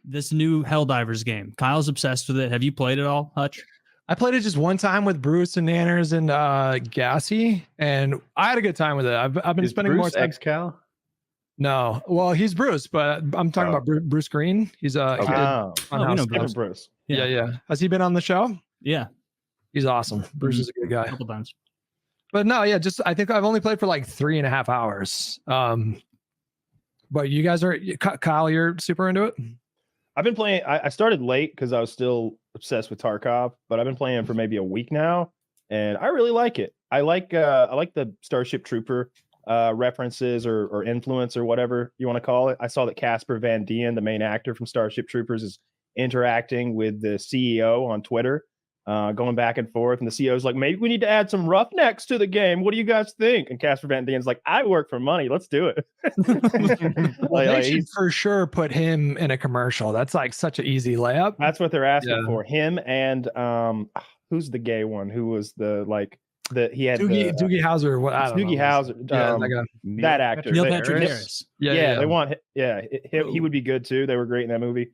this new Helldivers game. Kyle's obsessed with it. Have you played it all, Hutch? I played it just one time with Bruce and Nanners and Gassy, and I had a good time with it. I've been spending more time. Cal? No, well, he's Bruce, but I'm talking about Bruce Green. He's we know Bruce. Bruce. Yeah. Has he been on the show? Yeah, he's awesome. Bruce is a good guy. A couple times. But no, yeah, just I think I've only played for like 3.5 hours. But you guys are, Kyle, you're super into it? I've been playing. I started late because I was still obsessed with Tarkov, but I've been playing for maybe a week now, and I really like it. I like the Starship Trooper references or influence or whatever you want to call it. I saw that Casper Van Dien, the main actor from Starship Troopers, is interacting with the CEO on Twitter, going back and forth, and the CEO's like, maybe we need to add some roughnecks to the game. What do you guys think? And Casper Van Dien's like, I work for money. Let's do it. They should for sure put him in a commercial. That's like such an easy layup. That's what they're asking for. Him and who's the gay one who was he had Doogie Howser. Doogie Howser. That actor. Neil Patrick Harris. Yeah. They want. He would be good too. They were great in that movie.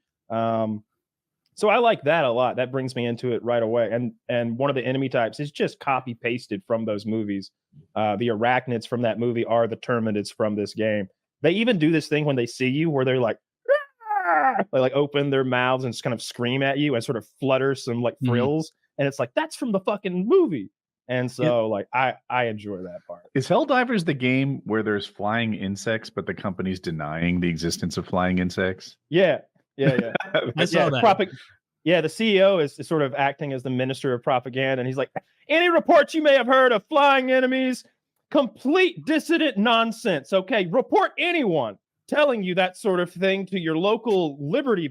So I like that a lot. That brings me into it right away. And one of the enemy types is just copy pasted from those movies. The arachnids from that movie are the terminids from this game. They even do this thing when they see you where they're like, they like open their mouths and just kind of scream at you and sort of flutter some like frills. And it's like, that's from the fucking movie. And so like I enjoy that part. Is Helldivers the game where there's flying insects, but the company's denying the existence of flying insects? Yeah. I saw that. The CEO is sort of acting as the minister of propaganda, and he's like, any reports you may have heard of flying enemies, complete dissident nonsense. Okay, report anyone telling you that sort of thing to your local liberty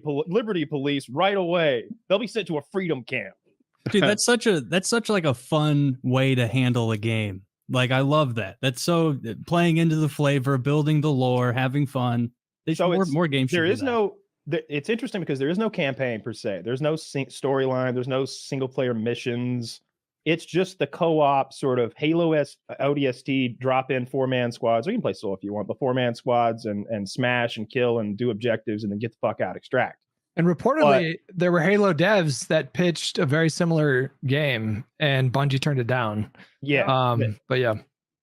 police right away. They'll be sent to a freedom camp. Dude, that's such like a fun way to handle a game. Like, I love that. That's so playing into the flavor, building the lore, having fun. More games. It's interesting because there is no campaign per se. There's no storyline. There's no single player missions. It's just the co-op sort of Halo ODST drop in 4-man squads. Or you can play solo if you want, but 4-man squads and smash and kill and do objectives and then get the fuck out, extract. And reportedly, there were Halo devs that pitched a very similar game, and Bungie turned it down. Yeah. But yeah.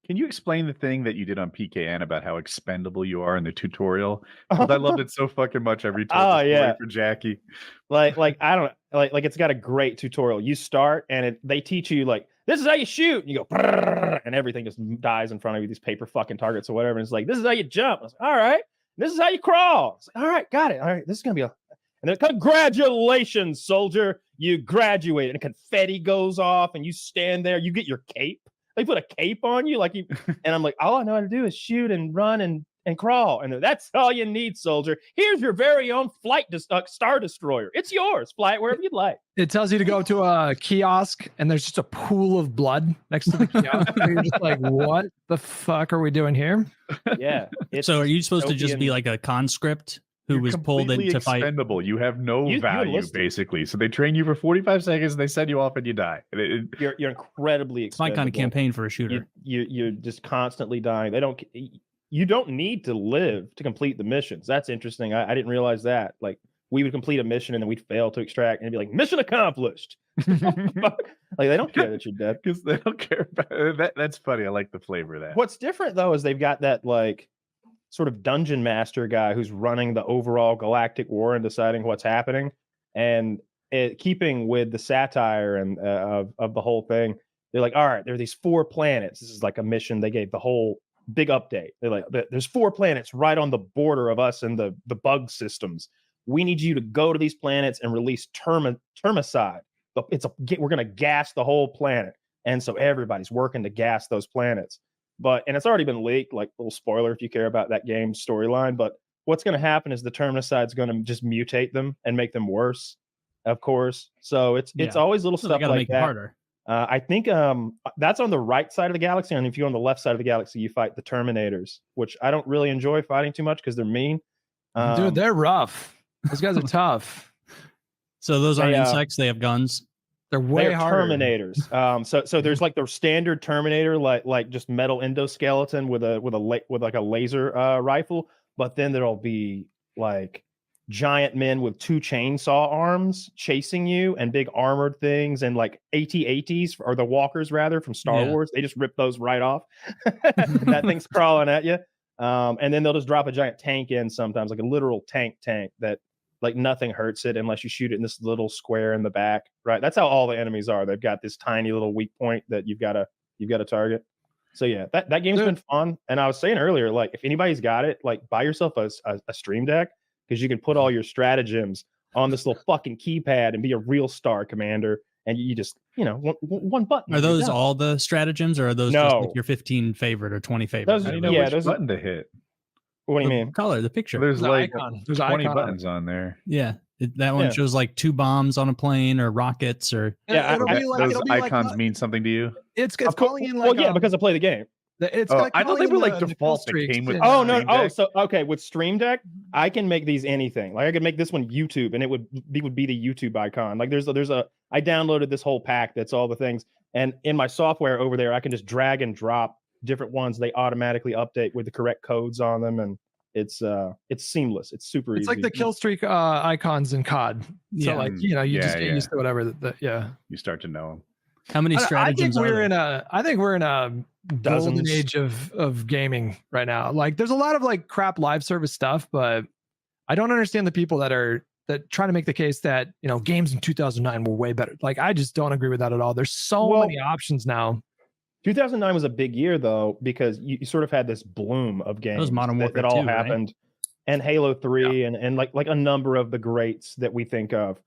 Can you explain the thing that you did on PKN about how expendable you are in the tutorial? I loved it so fucking much every time. For Jackie. Like I don't like it's got a great tutorial. You start and they teach you like, this is how you shoot. And you go, and everything just dies in front of you, these paper fucking targets or whatever. And it's like, this is how you jump. I was like, all right. This is how you crawl. Like, all right, got it. All right, this is gonna be and then congratulations, soldier, you graduated. And confetti goes off, and you stand there. You get your cape. They put a cape on you, and I'm like, all I know how to do is shoot and run and crawl, and that's all you need, soldier. Here's your very own Star Destroyer. It's yours. Fly it wherever you'd like. It tells you to go to a kiosk, and there's just a pool of blood next to the kiosk. You're just like, what the fuck are we doing here? Yeah. So are you supposed to just be like a conscript who was pulled in to fight? Expendable. You have no value, basically. So they train you for 45 seconds, and they send you off, and you die. You're incredibly expendable. It's my kind of campaign for a shooter. You're just constantly dying. You don't need to live to complete the missions. That's interesting. I didn't realize that. Like, we would complete a mission and then we'd fail to extract, and it'd be like, mission accomplished. Like, they don't care that you're dead because they don't care about that. That's funny. I like the flavor of that. What's different though is they've got that like sort of dungeon master guy who's running the overall galactic war and deciding what's happening, and keeping with the satire and of the whole thing. They're like, all right, there are these 4 planets. This is like a mission they gave the whole big update. They're like, there's 4 planets right on the border of us and the bug systems. We need you to go to these planets and release termicide. We're going to gas the whole planet. And so everybody's working to gas those planets. And it's already been leaked, like, little spoiler if you care about that game's storyline. But what's going to happen is the termicide's going to just mutate them and make them worse, of course. So it's always little stuff like that. Harder. I think that's on the right side of the galaxy. And if you're on the left side of the galaxy, you fight the Terminators, which I don't really enjoy fighting too much because they're mean. Dude, they're rough. Those guys are tough. So those aren't insects. They have guns. They're way harder. Terminators. So there's like the standard Terminator, like just metal endoskeleton with a laser rifle. But then there'll be like giant men with 2 chainsaw arms chasing you and big armored things and like AT-ATs or the walkers rather from Star Wars. They just rip those right off. That thing's crawling at you. And then they'll just drop a giant tank in sometimes, like a literal tank that like nothing hurts it unless you shoot it in this little square in the back. Right. That's how all the enemies are. They've got this tiny little weak point that you've got to target. So yeah, that game's been fun. And I was saying earlier, like if anybody's got it, like buy yourself a Stream Deck, because you can put all your stratagems on this little fucking keypad and be a real star commander. And you just, one button. Are those all the stratagems, or are those just like your 15 favorite or 20 favorite? How do you know which button to hit? What do you mean? Color, the picture. There's like icon. 20 buttons on there. Yeah. That one shows like 2 bombs on a plane or rockets or. Yeah, those icons mean something to you? It's calling in like. Well, because I play the game. It's I thought they were like default that came with. Oh no! Oh, so okay, with Stream Deck, I can make these anything. Like I could make this one YouTube, and it would be the YouTube icon. Like I downloaded this whole pack that's all the things, and in my software over there, I can just drag and drop different ones. They automatically update with the correct codes on them, and it's seamless. It's super easy. It's like the kill streak icons in COD. So like you just get used to whatever. You start to know them. How many stratagems I think we're in a golden age of gaming right now. Like there's a lot of like crap live service stuff, but I don't understand the people that try to make the case that games in 2009 were way better. Like I just don't agree with that at all. There's so many options now. 2009 was a big year though, because you sort of had this bloom of games. That was Modern Warfare that all 2, happened, right? And Halo 3 and like a number of the greats that we think of.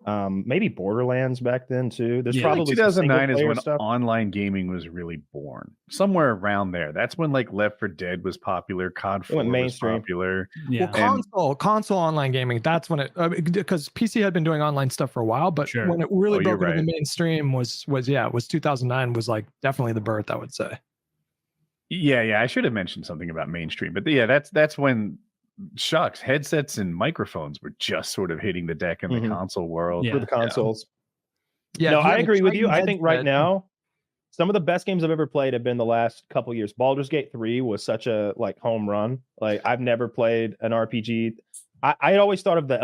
Maybe Borderlands back then too. There's probably 2009 is when stuff. Online gaming was really born. Somewhere around there. That's when like Left 4 Dead was popular, COD 4 was popular. Yeah. Well, console online gaming. That's when it because PC had been doing online stuff for a while, but when it really broke into the mainstream was 2009 was like definitely the birth, I would say. Yeah. I should have mentioned something about mainstream, but yeah, that's when. Shucks, headsets and microphones were just sort of hitting the deck in the console world. For the consoles. Yeah, no, I agree with you. I think right now, some of the best games I've ever played have been the last couple years. Baldur's Gate 3 was such a like home run. Like I've never played an RPG. I had always thought of the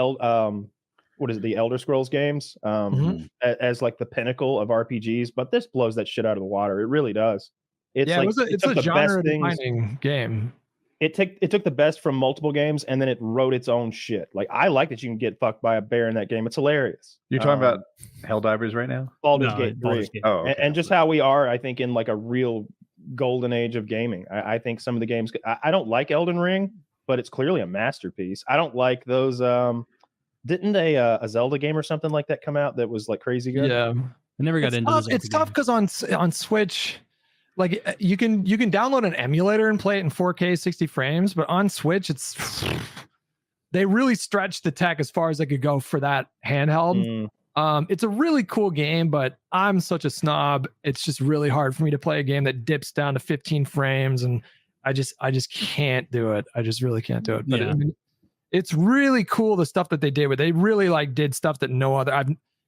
Elder Scrolls games as like the pinnacle of RPGs, but this blows that shit out of the water. It really does. It's a genre-defining game. It took the best from multiple games and then it wrote its own shit. Like I like that you can get fucked by a bear in that game. It's hilarious. You're talking about Helldivers right now? Baldur's Gate 3. Oh, okay. And just how we are, I think, in like a real golden age of gaming. I think some of the games. I don't like Elden Ring, but it's clearly a masterpiece. I don't like those. Didn't a Zelda game or something like that come out that was like crazy good? Yeah, I never got into. It's tough because on Switch. Like you can download an emulator and play it in 4K 60 frames, but on Switch they really stretched the tech as far as they could go for that handheld. It's a really cool game, but I'm such a snob. It's just really hard for me to play a game that dips down to 15 frames, and I just can't do it. I just really can't do it. But it's really cool the stuff that they did. They really like did stuff that no other.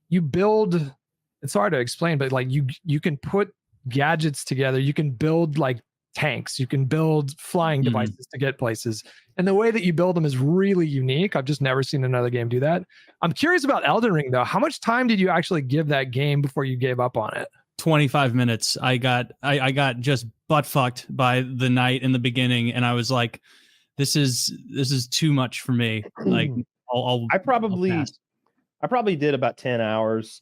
You build. It's hard to explain, but like you can put gadgets together. You can build like tanks. You can build flying devices to get places. And the way that you build them is really unique. I've just never seen another game do that. I'm curious about Elden Ring though. How much time did you actually give that game before you gave up on it? 25 minutes. I got just butt fucked by the knight in the beginning, and I was like, this is too much for me. Like I probably did about 10 hours.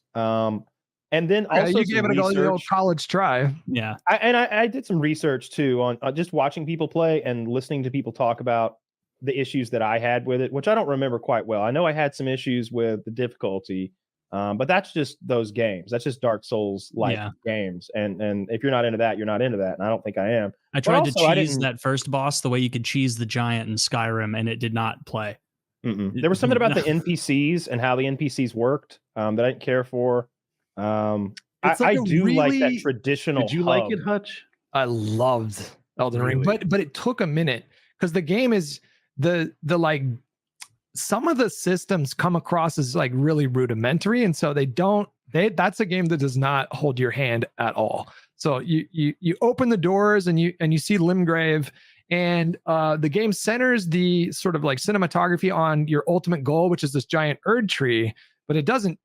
And then also you gave it a old college try. Yeah. I did some research too on just watching people play and listening to people talk about the issues that I had with it, which I don't remember quite well. I know I had some issues with the difficulty, but that's just those games. That's just Dark Souls like games. And if you're not into that, you're not into that. And I don't think I am. I tried to cheese that first boss the way you could cheese the giant in Skyrim, and it did not play. There was something about the NPCs and how the NPCs worked that I didn't care for. I do like that traditional. Did you like it, Hutch? I loved Elden Ring, but it took a minute because the game is the like some of the systems come across as like really rudimentary, and so that's a game that does not hold your hand at all. So you open the doors and you see Limgrave, And the game centers the sort of like cinematography on your ultimate goal, which is this giant Erd tree, but it doesn't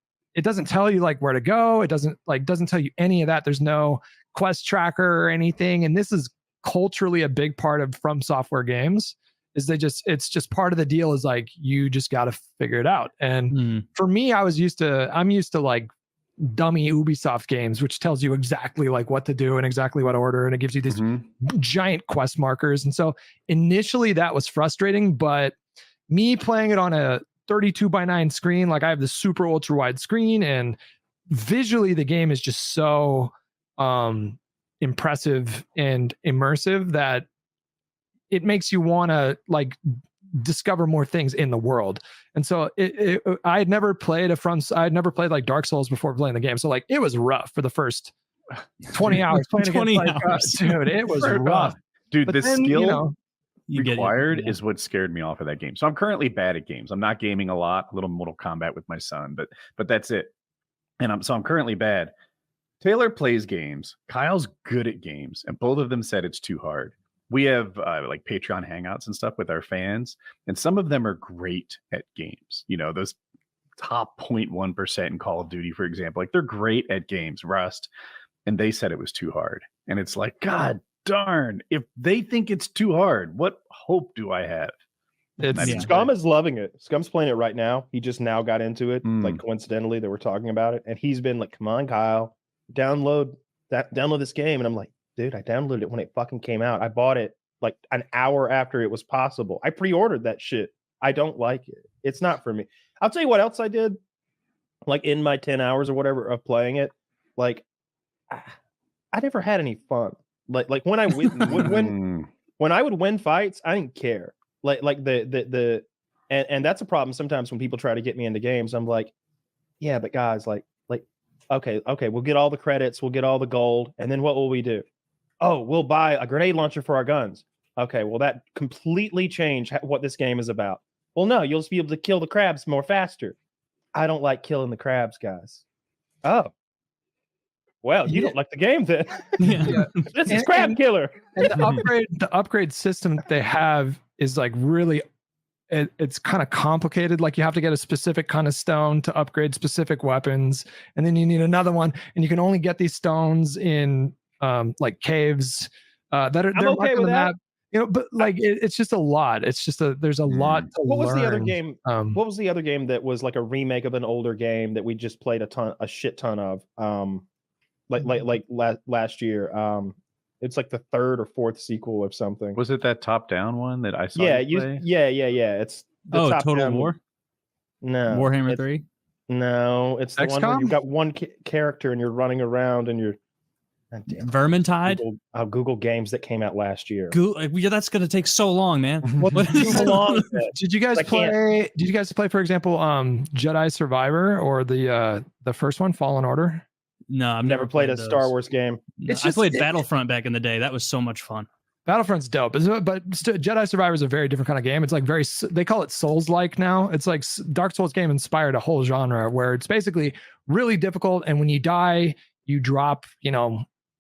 tell you like where to go. It doesn't tell you any of that. There's no quest tracker or anything. And this is culturally a big part of From Software games. It's just part of the deal is like you just got to figure it out. And for me, I'm used to like dummy Ubisoft games, which tells you exactly like what to do and exactly what order, and it gives you these giant quest markers. And so initially that was frustrating, but me playing it on a 32:9 screen, like I have the super ultra wide screen, and visually the game is just so impressive and immersive that it makes you want to like discover more things in the world. And so I had never played like Dark Souls before playing the game. So like it was rough for the first 20 hours playing 20 hours. Dude, it was rough. Dude, the skill you required is what scared me off of that game. So I'm currently bad at games. I'm not gaming a lot, a little Mortal Kombat with my son, but that's it. And I'm currently bad. Taylor plays games. Kyle's good at games, and both of them said it's too hard. We have like Patreon hangouts and stuff with our fans, and some of them are great at games. You know, those top 0.1% in Call of Duty, for example, like they're great at games, Rust, and they said it was too hard. And it's like, God darn, if they think it's too hard, what hope do I have? Scum is loving it. Scum's playing it right now. He just now got into it, like coincidentally that we're talking about it, and he's been like, "Come on, Kyle, download this game." And I'm like, dude, I downloaded it when it fucking came out. I bought it like an hour after it was possible. I pre-ordered that shit. I don't like it. It's not for me. I'll tell you what else I did. Like in my 10 hours or whatever of playing it, like I never had any fun. Like when I when I would win fights, I didn't care. Like the and that's a problem sometimes when people try to get me into games. I'm like, yeah, but guys, like okay, we'll get all the credits, we'll get all the gold, and then what will we do? Oh, we'll buy a grenade launcher for our guns. Okay, well, that completely changed what this game is about. Well, no, you'll just be able to kill the crabs more faster. I don't like killing the crabs, guys. Oh. Well, you don't like the game then. This is Crab Killer. And the upgrade system that they have is like really, it's kind of complicated. Like you have to get a specific kind of stone to upgrade specific weapons, and then you need another one, and you can only get these stones in like caves that are I'm okay with that. Map. You know, but like it's just a lot. It's just there's a lot to learn. What was the other game? What was the other game that was like a remake of an older game that we just played a shit ton of? Like last year. It's like the third or fourth sequel of something. Was it that top-down one that I saw? Yeah, It's the top Total down. War. No, Warhammer 3. No, it's the one where you've got one character and you're running around and you're. Vermintide. I'll Google games that came out last year. That's gonna take so long, man. Did you guys play? Did you guys play, for example, Jedi Survivor or the first one, Fallen Order? No, I've never played a Star Wars game. I played Battlefront back in the day. That was so much fun. Battlefront's dope, but Jedi Survivor is a very different kind of game. It's like they call it Souls-like now. It's like Dark Souls game inspired a whole genre where it's basically really difficult, and when you die, you drop,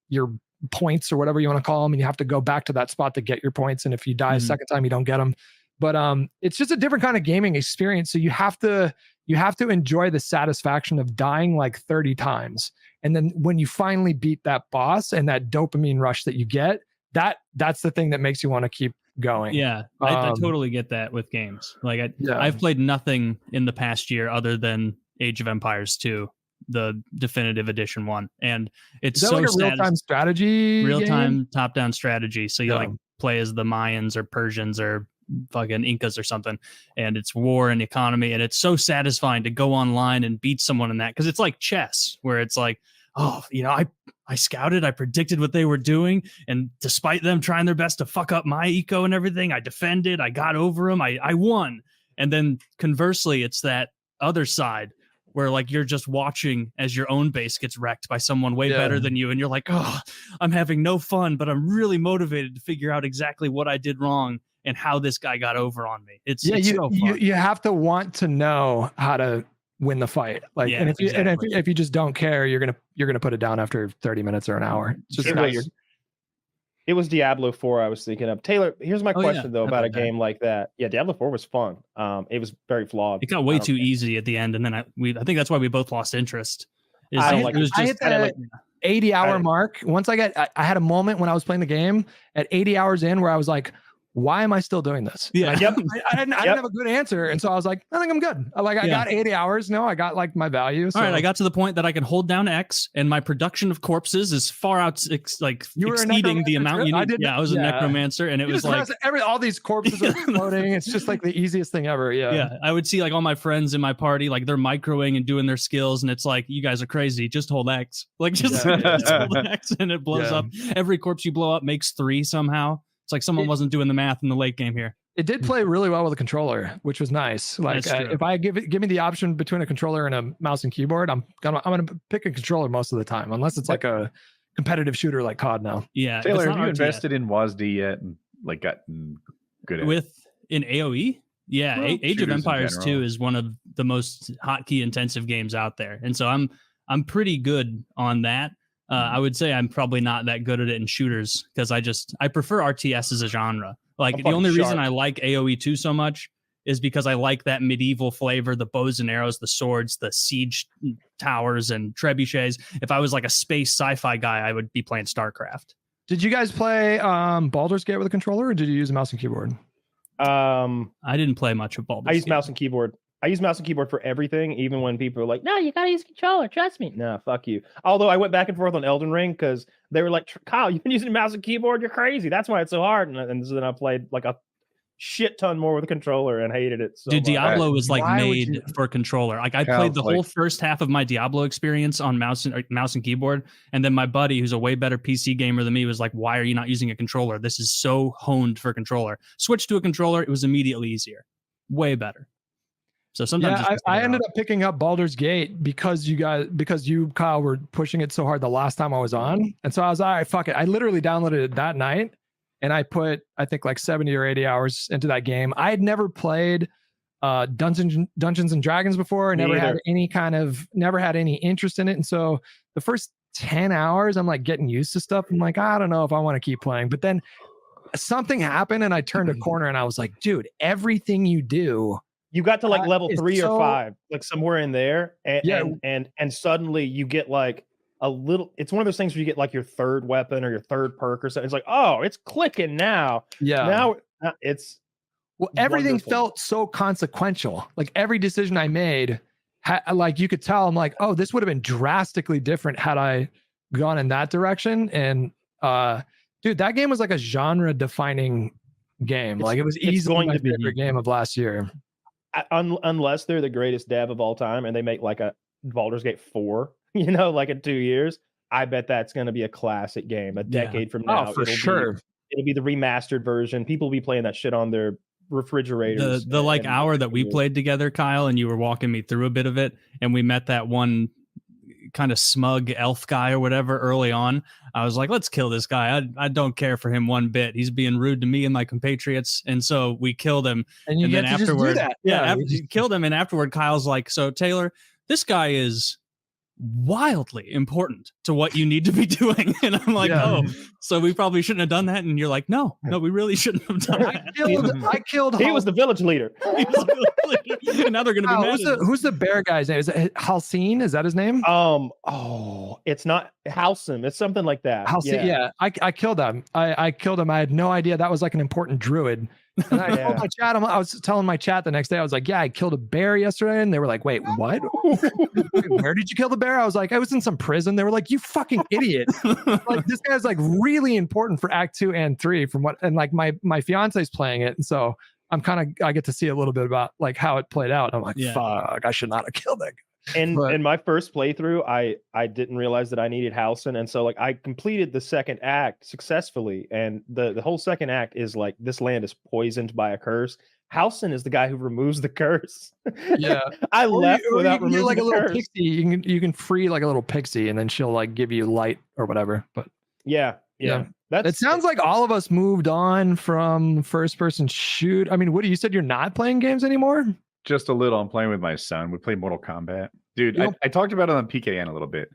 your points or whatever you want to call them, and you have to go back to that spot to get your points. And if you die a second time, you don't get them. But it's just a different kind of gaming experience. So you have to enjoy the satisfaction of dying like 30 times. And then when you finally beat that boss and that dopamine rush that you get, that's the thing that makes you want to keep going. Yeah, I totally get that with games. Like I've played nothing in the past year other than Age of Empires 2, the definitive edition one, and it's so like a real-time strategy, real-time top-down strategy. So you like play as the Mayans or Persians or fucking Incas or something, and it's war and economy, and it's so satisfying to go online and beat someone in that, because it's like chess, where it's like, oh, I scouted, I predicted what they were doing, and despite them trying their best to fuck up my eco and everything, I defended, I got over them, I won. And then conversely, it's that other side where like you're just watching as your own base gets wrecked by someone way better than you, and you're like, oh, I'm having no fun, but I'm really motivated to figure out exactly what I did wrong and how this guy got over on me. It's so fun. You have to want to know how to win the fight. Like, and if you just don't care, you're gonna put it down after 30 minutes or an hour. It's just It was Diablo 4 I was thinking of. Taylor, here's my question though I about a played that. game like that. Yeah, Diablo 4 was fun. It was very flawed. It got way too easy at the end, and then I think that's why we both lost interest. I hit the 80-hour mark. Once I had a moment when I was playing the game at 80 hours in where I was like, why am I still doing this? Yeah. I didn't have a good answer. And so I was like, I think I'm good. I got 80 hours. No, I got like my value. So. All right. I got to the point that I can hold down X and my production of corpses is far out, exceeding the amount you need. I was a necromancer, and it was like all these corpses are exploding. It's just like the easiest thing ever. Yeah. Yeah. I would see like all my friends in my party, like they're microing and doing their skills. And it's like, you guys are crazy. Just hold X. Like just hold X and it blows up. Every corpse you blow up makes 3 somehow. It's like someone wasn't doing the math in the late game here. It did play really well with a controller, which was nice. Like if I give me the option between a controller and a mouse and keyboard, I'm gonna pick a controller most of the time, unless it's like a competitive shooter like COD now. Yeah. Taylor, have you invested in WASD yet and like gotten good at in AoE? Yeah, well, Age of Empires 2 is one of the most hotkey intensive games out there, and so I'm pretty good on that. I would say I'm probably not that good at it in shooters because I prefer RTS as a genre. Like the only reason I like AoE 2 so much is because I like that medieval flavor, the bows and arrows, the swords, the siege towers and trebuchets. If I was like a space sci-fi guy, I would be playing StarCraft. Did you guys play Baldur's Gate with a controller, or did you use a mouse and keyboard? I didn't play much of Baldur's Gate. I used mouse and keyboard. I use mouse and keyboard for everything, even when people are like, no, you gotta use controller, trust me. No, fuck you. Although I went back and forth on Elden Ring because they were like, Kyle, you've been using mouse and keyboard, you're crazy. That's why it's so hard. And so then I played like a shit ton more with a controller and hated it so much. Diablo was like made for a controller. Like I played the whole first half of my Diablo experience on mouse and keyboard, and then my buddy, who's a way better PC gamer than me, was like, why are you not using a controller? This is so honed for controller. Switched to a controller, it was immediately easier. Way better. So sometimes I ended up picking up Baldur's Gate because you, Kyle, were pushing it so hard the last time I was on. And so I was, all right, fuck it. I literally downloaded it that night and I put, I think like 70 or 80 hours into that game. I had never played Dungeons and Dragons before. I never had any interest in it. And so the first 10 hours, I'm like getting used to stuff. I'm like, I don't know if I want to keep playing. But then something happened and I turned a corner and I was like, dude, everything you do, you got to like level 3 or 5, like somewhere in there, and suddenly you get like a little. It's one of those things where you get like your third weapon or your third perk or something. It's like, oh, it's clicking now. Yeah. Now it's everything wonderful. felt so consequential. Like every decision I made, like you could tell, I'm like, oh, this would have been drastically different had I gone in that direction. And dude, that game was like a genre-defining game. Like it was easily my favorite game of last year. Unless they're the greatest dev of all time and they make like a Baldur's Gate 4, like in 2 years, I bet that's going to be a classic game a decade from now. Oh, for sure. It'll be the remastered version. People will be playing that shit on their refrigerators. The like hour that we played together, Kyle, and you were walking me through a bit of it, and we met that one kind of smug elf guy or whatever early on. I was like, let's kill this guy. I don't care for him one bit. He's being rude to me and my compatriots. And so we killed him. And then afterward, killed him. And afterward, Kyle's like, so Taylor, this guy is wildly important to what you need to be doing. And I'm like, oh, so we probably shouldn't have done that. And you're like, no, we really shouldn't have done that. I killed he was the village leader. And now they're going to be mad. Who's the bear guy's name? Is it Halcyon? Is that his name? It's not Halcyon. It's something like that. Halcyon, yeah. I killed him. I killed him. I had no idea that was like an important druid. And I told my chat, I was telling my chat the next day, I was like, yeah, I killed a bear yesterday. And they were like, wait, what? Where did you kill the bear? I was like, I was in some prison. They were like, you fucking idiot. Like this guy's like really important for Act 2 and 3 and like my fiance's playing it. And so I get to see a little bit about like how it played out. I'm like, fuck, I should not have killed that guy. And in my first playthrough, I didn't realize that I needed Halcyon, and so like I completed the second act successfully, and the whole second act is like this land is poisoned by a curse. Halcyon is the guy who removes the curse. Yeah, I left without removing like the a little curse. Pixie. You can free like a little pixie, and then she'll like give you light or whatever. But yeah. It sounds like all of us moved on from first person shoot. I mean, Woody, you said you're not playing games anymore? Just a little. I'm playing with my son. We play Mortal Kombat. Dude, I talked about it on PKN a little bit.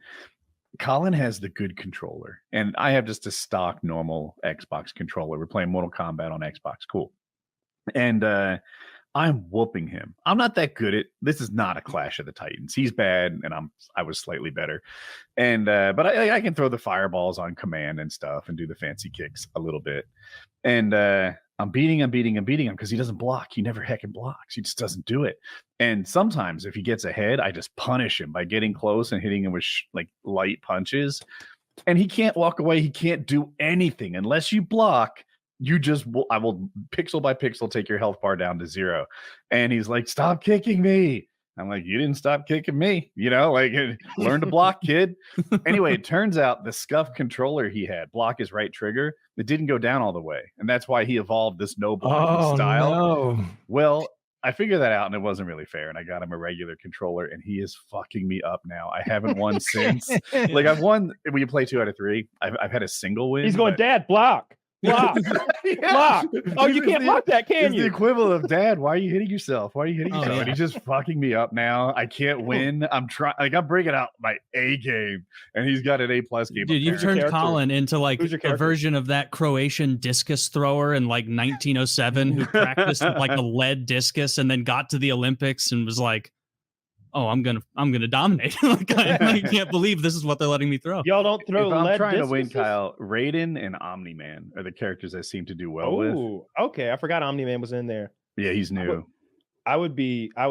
Colin has the good controller, and I have just a stock normal Xbox controller. We're playing Mortal Kombat on Xbox. Cool. And I'm whooping him. I'm not that good at this. Is not a Clash of the Titans. He's bad, and I was slightly better. And but I can throw the fireballs on command and stuff, and do the fancy kicks a little bit. And I'm beating him because he doesn't block. He never heckin' blocks. He just doesn't do it. And sometimes if he gets ahead, I just punish him by getting close and hitting him with like light punches. And he can't walk away. He can't do anything unless you block. I will pixel by pixel take your health bar down to 0. And he's like, stop kicking me. I'm like, you didn't stop kicking me, like learn to block, kid. Anyway, it turns out the scuff controller he had, block his right trigger, it didn't go down all the way. And that's why he evolved this no blocking style. No. Well, I figured that out and it wasn't really fair. And I got him a regular controller and he is fucking me up now. I haven't won since. Like I've won, when you play 2 out of 3, I've had a single win. He's going, Dad, block. Block. Block. Oh, you can't block that, can you? The equivalent of, Dad, why are you hitting yourself? Why are you hitting yourself? And he's just fucking me up now. I can't win. I'm trying, I'm bringing out my A game, and he's got an A+ game. Dude, you've turned Colin into like a version of that Croatian discus thrower in like 1907 who practiced like a lead discus and then got to the Olympics and was like, oh, I'm gonna dominate. Like, I can't believe this is what they're letting me throw. Y'all don't throw. If I'm trying to win, Kyle, Raiden and Omni-Man are the characters I seem to do well with. Oh, okay. I forgot Omni-Man was in there. Yeah, he's new. I would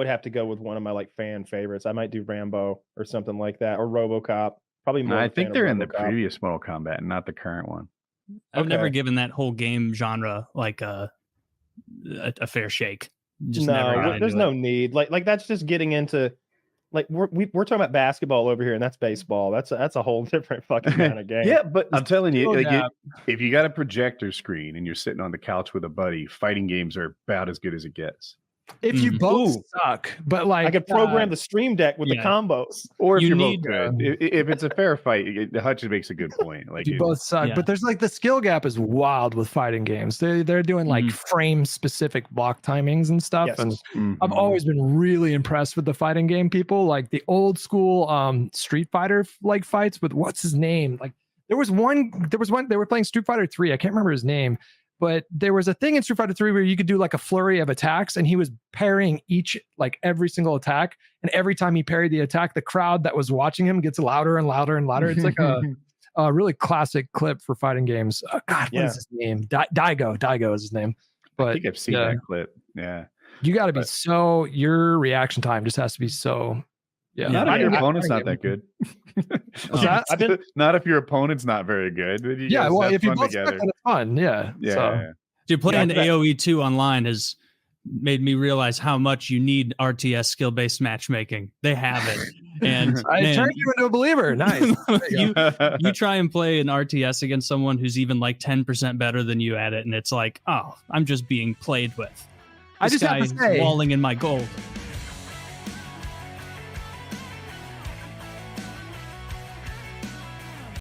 have to go with one of my like fan favorites. I might do Rambo or something like that, or RoboCop. Probably more. I think they're in the previous Mortal Kombat and not the current one. I've never given that whole game genre like a fair shake. Just no, there's no need. Like that's just getting into. Like we're talking about basketball over here, and that's baseball. That's a whole different fucking kind of game. Yeah, but I'm telling you, if you got a projector screen and you're sitting on the couch with a buddy, fighting games are about as good as it gets. If you both suck, but like I could program the Stream Deck with the combos. Or if you're both good. If it's a fair fight, Hutch makes a good point. Like you both suck, but there's like the skill gap is wild with fighting games. They're doing like frame specific block timings and stuff. Yes. And I've always been really impressed with the fighting game people, like the old school Street Fighter like fights with what's his name? Like there was one they were playing Street Fighter 3. I can't remember his name. But there was a thing in Street Fighter 3 where you could do like a flurry of attacks, and he was parrying every single attack. And every time he parried the attack, the crowd that was watching him gets louder and louder and louder. It's like a really classic clip for fighting games. What is his name? Daigo is his name. But I think I've seen that clip. Yeah. You got to be your reaction time just has to be so. Yeah, not if your opponent's not that good. Not if your opponent's not very good. If you both suck, then it's fun. Yeah. Dude, playing AoE 2 online has made me realize how much you need RTS skill-based matchmaking. They have it, and I turned you into a believer. Nice. you try and play an RTS against someone who's even like 10% better than you at it, and it's like, oh, I'm just being played with. I just have to say, walling in my gold.